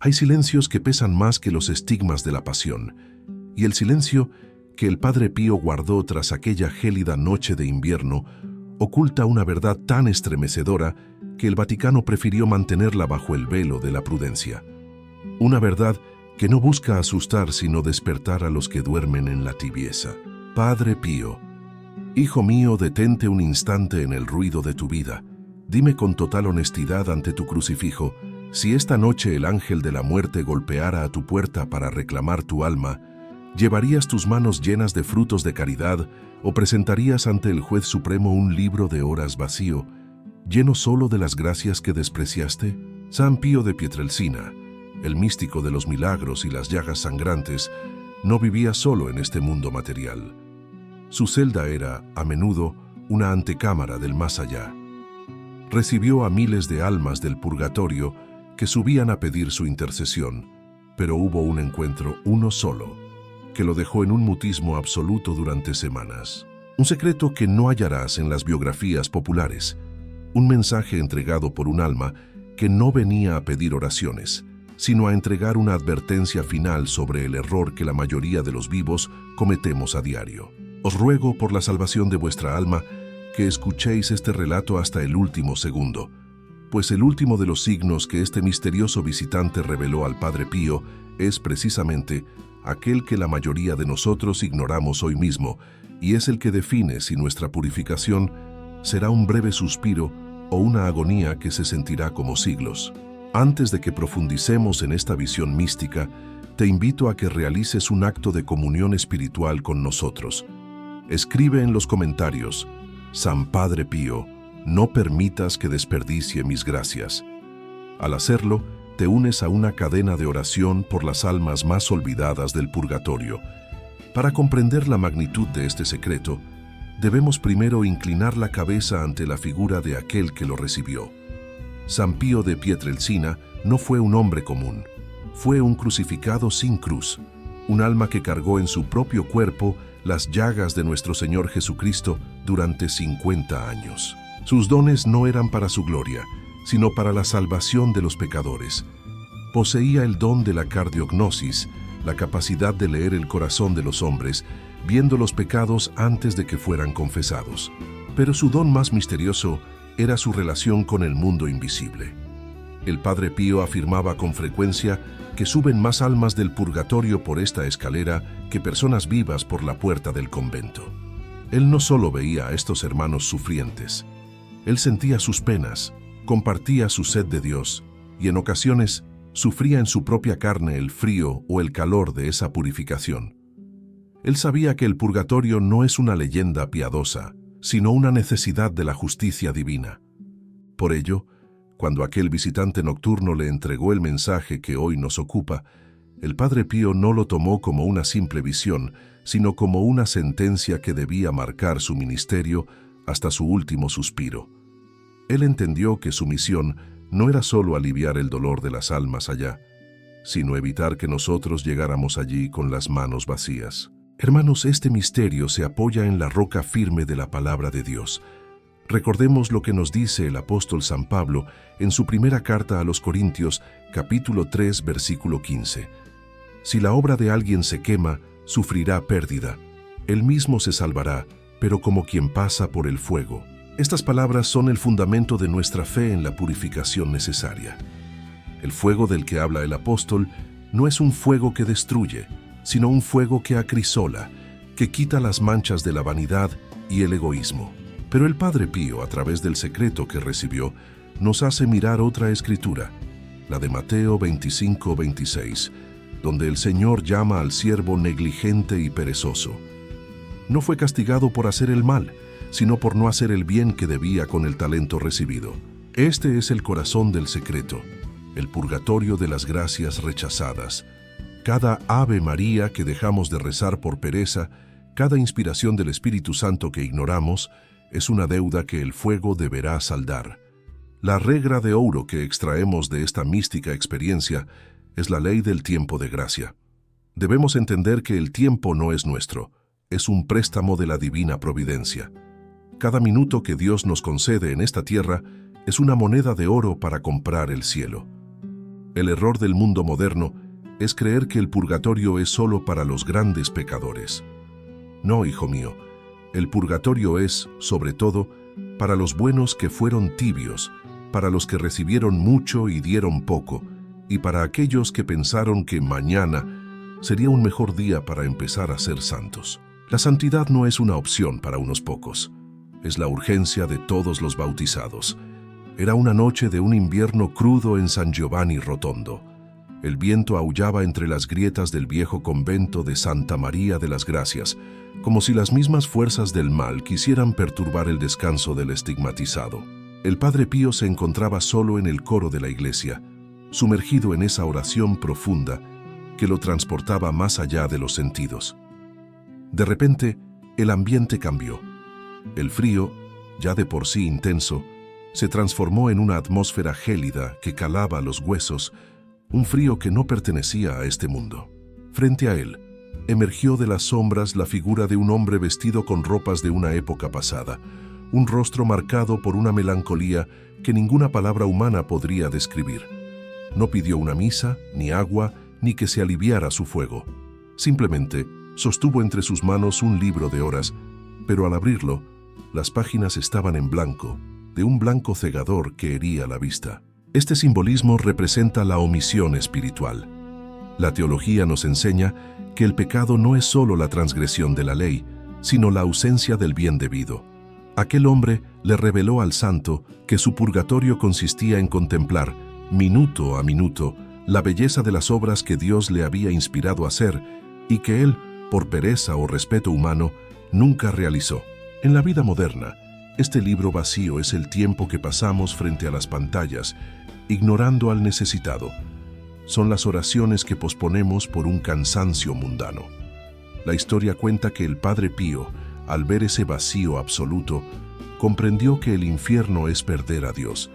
Hay silencios que pesan más que los estigmas de la pasión, y el silencio que el Padre Pío guardó tras aquella gélida noche de invierno oculta una verdad tan estremecedora que el Vaticano prefirió mantenerla bajo el velo de la prudencia. Una verdad que no busca asustar sino despertar a los que duermen en la tibieza. Padre Pío, hijo mío, detente un instante en el ruido de tu vida. Dime con total honestidad ante tu crucifijo, si esta noche el ángel de la muerte golpeara a tu puerta para reclamar tu alma, ¿llevarías tus manos llenas de frutos de caridad o presentarías ante el juez supremo un libro de horas vacío, lleno solo de las gracias que despreciaste? San Pío de Pietrelcina, el místico de los milagros y las llagas sangrantes, no vivía solo en este mundo material. Su celda era, a menudo, una antecámara del más allá. Recibió a miles de almas del purgatorio que subían a pedir su intercesión, pero hubo un encuentro, uno solo, que lo dejó en un mutismo absoluto durante semanas. Un secreto que no hallarás en las biografías populares, un mensaje entregado por un alma que no venía a pedir oraciones, sino a entregar una advertencia final sobre el error que la mayoría de los vivos cometemos a diario. Os ruego por la salvación de vuestra alma que escuchéis este relato hasta el último segundo, pues el último de los signos que este misterioso visitante reveló al Padre Pío es precisamente aquel que la mayoría de nosotros ignoramos hoy mismo, y es el que define si nuestra purificación será un breve suspiro o una agonía que se sentirá como siglos. Antes de que profundicemos en esta visión mística, te invito a que realices un acto de comunión espiritual con nosotros. Escribe en los comentarios: San Padre Pío, no permitas que desperdicie mis gracias. Al hacerlo, te unes a una cadena de oración por las almas más olvidadas del purgatorio. Para comprender la magnitud de este secreto, debemos primero inclinar la cabeza ante la figura de aquel que lo recibió. San Pío de Pietrelcina no fue un hombre común, fue un crucificado sin cruz, un alma que cargó en su propio cuerpo las llagas de nuestro Señor Jesucristo durante 50 años. Sus dones no eran para su gloria, sino para la salvación de los pecadores. Poseía el don de la cardiognosis, la capacidad de leer el corazón de los hombres, viendo los pecados antes de que fueran confesados. Pero su don más misterioso era su relación con el mundo invisible. El Padre Pío afirmaba con frecuencia que suben más almas del purgatorio por esta escalera que personas vivas por la puerta del convento. Él no solo veía a estos hermanos sufrientes, él sentía sus penas, compartía su sed de Dios y en ocasiones sufría en su propia carne el frío o el calor de esa purificación. Él sabía que el purgatorio no es una leyenda piadosa, sino una necesidad de la justicia divina. Por ello, cuando aquel visitante nocturno le entregó el mensaje que hoy nos ocupa, el Padre Pío no lo tomó como una simple visión, sino como una sentencia que debía marcar su ministerio hasta su último suspiro. Él entendió que su misión no era solo aliviar el dolor de las almas allá, sino evitar que nosotros llegáramos allí con las manos vacías. Hermanos, este misterio se apoya en la roca firme de la palabra de Dios. Recordemos lo que nos dice el apóstol San Pablo en su primera carta a los Corintios, capítulo 3, versículo 15. Si la obra de alguien se quema, sufrirá pérdida. Él mismo se salvará, pero como quien pasa por el fuego. Estas palabras son el fundamento de nuestra fe en la purificación necesaria. El fuego del que habla el apóstol no es un fuego que destruye, sino un fuego que acrisola, que quita las manchas de la vanidad y el egoísmo. Pero el Padre Pío, a través del secreto que recibió, nos hace mirar otra escritura, la de Mateo 25:26, donde el Señor llama al siervo negligente y perezoso. No fue castigado por hacer el mal, sino por no hacer el bien que debía con el talento recibido. Este es el corazón del secreto, el purgatorio de las gracias rechazadas. Cada Ave María que dejamos de rezar por pereza, cada inspiración del Espíritu Santo que ignoramos, es una deuda que el fuego deberá saldar. La regla de oro que extraemos de esta mística experiencia es la ley del tiempo de gracia. Debemos entender que el tiempo no es nuestro, es un préstamo de la divina providencia. Cada minuto que Dios nos concede en esta tierra es una moneda de oro para comprar el cielo. El error del mundo moderno es creer que el purgatorio es solo para los grandes pecadores. No, hijo mío, el purgatorio es, sobre todo, para los buenos que fueron tibios, para los que recibieron mucho y dieron poco, y para aquellos que pensaron que mañana sería un mejor día para empezar a ser santos. La santidad no es una opción para unos pocos, es la urgencia de todos los bautizados. Era una noche de un invierno crudo en San Giovanni Rotondo. El viento aullaba entre las grietas del viejo convento de Santa María de las Gracias, como si las mismas fuerzas del mal quisieran perturbar el descanso del estigmatizado. El Padre Pío se encontraba solo en el coro de la iglesia, sumergido en esa oración profunda que lo transportaba más allá de los sentidos. De repente, el ambiente cambió. El frío, ya de por sí intenso, se transformó en una atmósfera gélida que calaba los huesos, un frío que no pertenecía a este mundo. Frente a él, emergió de las sombras la figura de un hombre vestido con ropas de una época pasada, un rostro marcado por una melancolía que ninguna palabra humana podría describir. No pidió una misa, ni agua, ni que se aliviara su fuego. Simplemente sostuvo entre sus manos un libro de horas, pero al abrirlo, las páginas estaban en blanco, de un blanco cegador que hería la vista. Este simbolismo representa la omisión espiritual. La teología nos enseña que el pecado no es solo la transgresión de la ley, sino la ausencia del bien debido. Aquel hombre le reveló al santo que su purgatorio consistía en contemplar, minuto a minuto, la belleza de las obras que Dios le había inspirado a hacer y que él, por pereza o respeto humano, nunca realizó. En la vida moderna, este libro vacío es el tiempo que pasamos frente a las pantallas, ignorando al necesitado. Son las oraciones que posponemos por un cansancio mundano. La historia cuenta que el Padre Pío, al ver ese vacío absoluto, comprendió que el infierno es perder a Dios,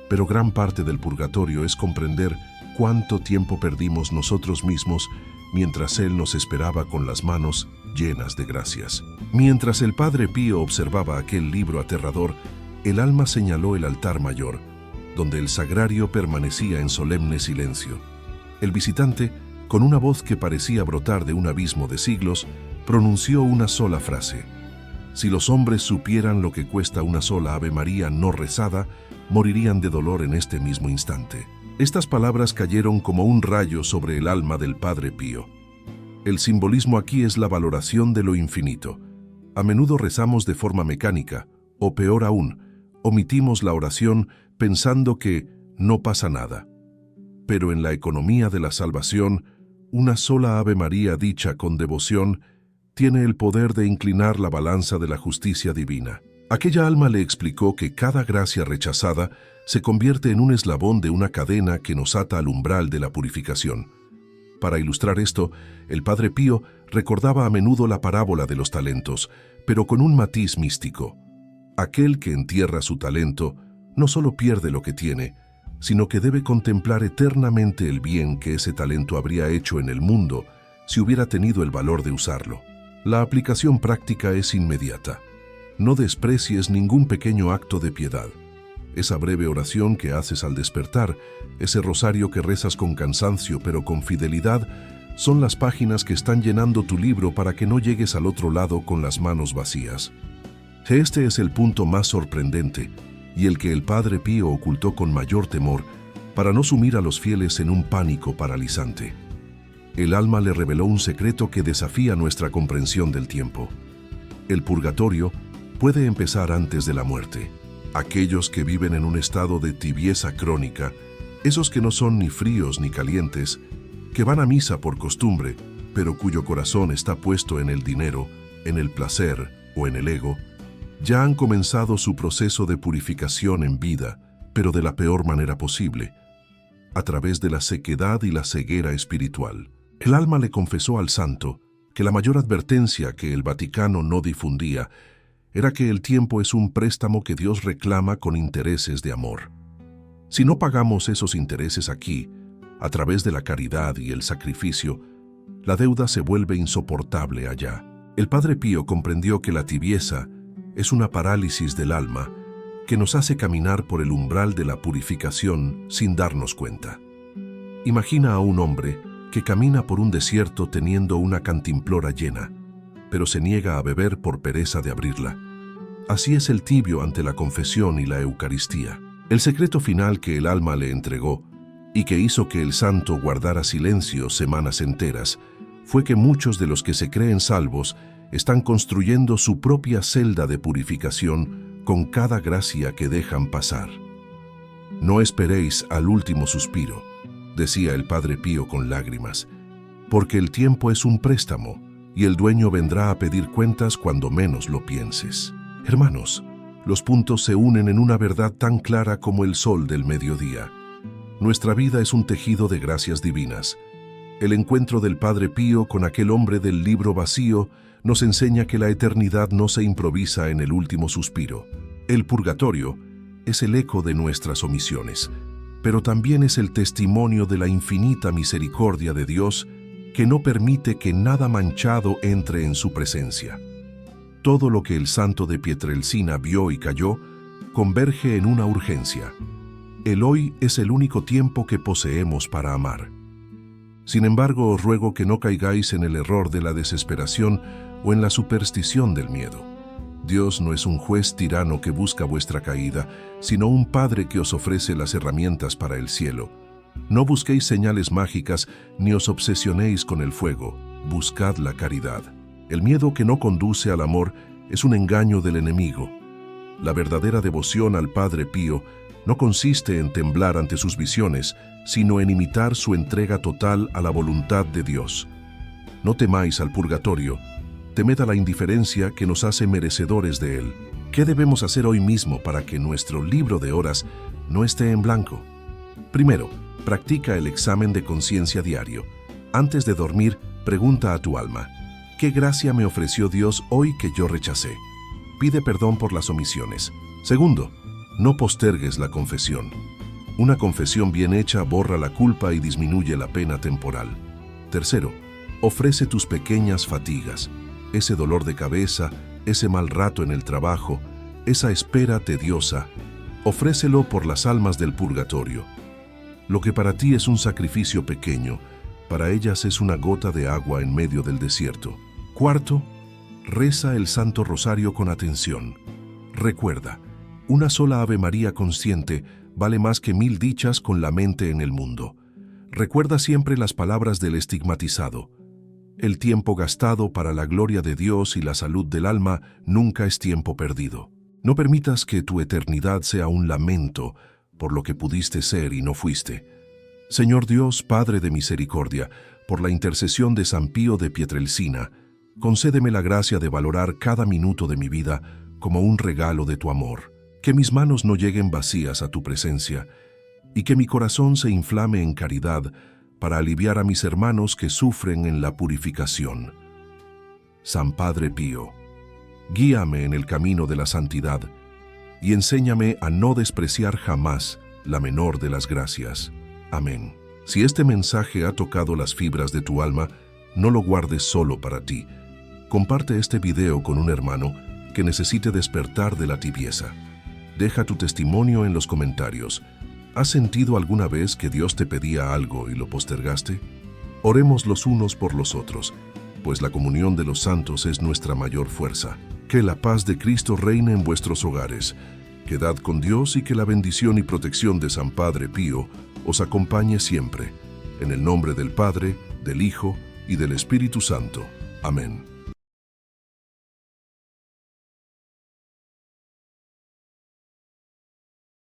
pero gran parte del purgatorio es comprender cuánto tiempo perdimos nosotros mismos mientras Él nos esperaba con las manos llenas de gracias. Mientras el Padre Pío observaba aquel libro aterrador, el alma señaló el altar mayor, donde el sagrario permanecía en solemne silencio. El visitante, con una voz que parecía brotar de un abismo de siglos, pronunció una sola frase: si los hombres supieran lo que cuesta una sola Ave María no rezada, morirían de dolor en este mismo instante. Estas palabras cayeron como un rayo sobre el alma del Padre Pío. El simbolismo aquí es la valoración de lo infinito. A menudo rezamos de forma mecánica, o peor aún, omitimos la oración pensando que no pasa nada. Pero en la economía de la salvación, una sola Ave María dicha con devoción tiene el poder de inclinar la balanza de la justicia divina. Aquella alma le explicó que cada gracia rechazada se convierte en un eslabón de una cadena que nos ata al umbral de la purificación. Para ilustrar esto, el Padre Pío recordaba a menudo la parábola de los talentos, pero con un matiz místico. Aquel que entierra su talento no solo pierde lo que tiene, sino que debe contemplar eternamente el bien que ese talento habría hecho en el mundo si hubiera tenido el valor de usarlo. La aplicación práctica es inmediata. No desprecies ningún pequeño acto de piedad. Esa breve oración que haces al despertar, ese rosario que rezas con cansancio pero con fidelidad, son las páginas que están llenando tu libro para que no llegues al otro lado con las manos vacías. Este es el punto más sorprendente y el que el Padre Pío ocultó con mayor temor para no sumir a los fieles en un pánico paralizante. El alma le reveló un secreto que desafía nuestra comprensión del tiempo. El purgatorio puede empezar antes de la muerte. Aquellos que viven en un estado de tibieza crónica, esos que no son ni fríos ni calientes, que van a misa por costumbre, pero cuyo corazón está puesto en el dinero, en el placer o en el ego, ya han comenzado su proceso de purificación en vida, pero de la peor manera posible, a través de la sequedad y la ceguera espiritual. El alma le confesó al santo que la mayor advertencia que el Vaticano no difundía era que el tiempo es un préstamo que Dios reclama con intereses de amor. Si no pagamos esos intereses aquí, a través de la caridad y el sacrificio, la deuda se vuelve insoportable allá. El Padre Pío comprendió que la tibieza es una parálisis del alma que nos hace caminar por el umbral de la purificación sin darnos cuenta. Imagina a un hombre que camina por un desierto teniendo una cantimplora llena, pero se niega a beber por pereza de abrirla. Así es el tibio ante la confesión y la Eucaristía. El secreto final que el alma le entregó y que hizo que el santo guardara silencio semanas enteras fue que muchos de los que se creen salvos están construyendo su propia celda de purificación con cada gracia que dejan pasar. No esperéis al último suspiro, decía el Padre Pío con lágrimas, porque el tiempo es un préstamo y el dueño vendrá a pedir cuentas cuando menos lo pienses. Hermanos, los puntos se unen en una verdad tan clara como el sol del mediodía. Nuestra vida es un tejido de gracias divinas. El encuentro del Padre Pío con aquel hombre del libro vacío nos enseña que la eternidad no se improvisa en el último suspiro. El purgatorio es el eco de nuestras omisiones, pero también es el testimonio de la infinita misericordia de Dios que no permite que nada manchado entre en su presencia. Todo lo que el santo de Pietrelcina vio y cayó converge en una urgencia. El hoy es el único tiempo que poseemos para amar. Sin embargo, os ruego que no caigáis en el error de la desesperación o en la superstición del miedo. Dios no es un juez tirano que busca vuestra caída, sino un Padre que os ofrece las herramientas para el cielo. No busquéis señales mágicas ni os obsesionéis con el fuego, buscad la caridad. El miedo que no conduce al amor es un engaño del enemigo. La verdadera devoción al Padre Pío no consiste en temblar ante sus visiones, sino en imitar su entrega total a la voluntad de Dios. No temáis al purgatorio, temed a la indiferencia que nos hace merecedores de él. ¿Qué debemos hacer hoy mismo para que nuestro libro de horas no esté en blanco? Primero, practica el examen de conciencia diario. Antes de dormir, pregunta a tu alma: ¿qué gracia me ofreció Dios hoy que yo rechacé? Pide perdón por las omisiones. Segundo, no postergues la confesión. Una confesión bien hecha borra la culpa y disminuye la pena temporal. Tercero, ofrece tus pequeñas fatigas, ese dolor de cabeza, ese mal rato en el trabajo, esa espera tediosa. Ofrécelo por las almas del purgatorio. Lo que para ti es un sacrificio pequeño, para ellas es una gota de agua en medio del desierto. Cuarto, reza el Santo Rosario con atención. Recuerda, una sola Ave María consciente vale más que 1000 dichas con la mente en el mundo. Recuerda siempre las palabras del estigmatizado: el tiempo gastado para la gloria de Dios y la salud del alma nunca es tiempo perdido. No permitas que tu eternidad sea un lamento por lo que pudiste ser y no fuiste. Señor Dios, Padre de misericordia, por la intercesión de San Pío de Pietrelcina, concédeme la gracia de valorar cada minuto de mi vida como un regalo de tu amor. Que mis manos no lleguen vacías a tu presencia y que mi corazón se inflame en caridad para aliviar a mis hermanos que sufren en la purificación. San Padre Pío, guíame en el camino de la santidad y enséñame a no despreciar jamás la menor de las gracias. Amén. Si este mensaje ha tocado las fibras de tu alma, no lo guardes solo para ti. Comparte este video con un hermano que necesite despertar de la tibieza. Deja tu testimonio en los comentarios. ¿Has sentido alguna vez que Dios te pedía algo y lo postergaste? Oremos los unos por los otros, pues la comunión de los santos es nuestra mayor fuerza. Que la paz de Cristo reine en vuestros hogares. Quedad con Dios y que la bendición y protección de San Padre Pío os acompañe siempre. En el nombre del Padre, del Hijo y del Espíritu Santo. Amén.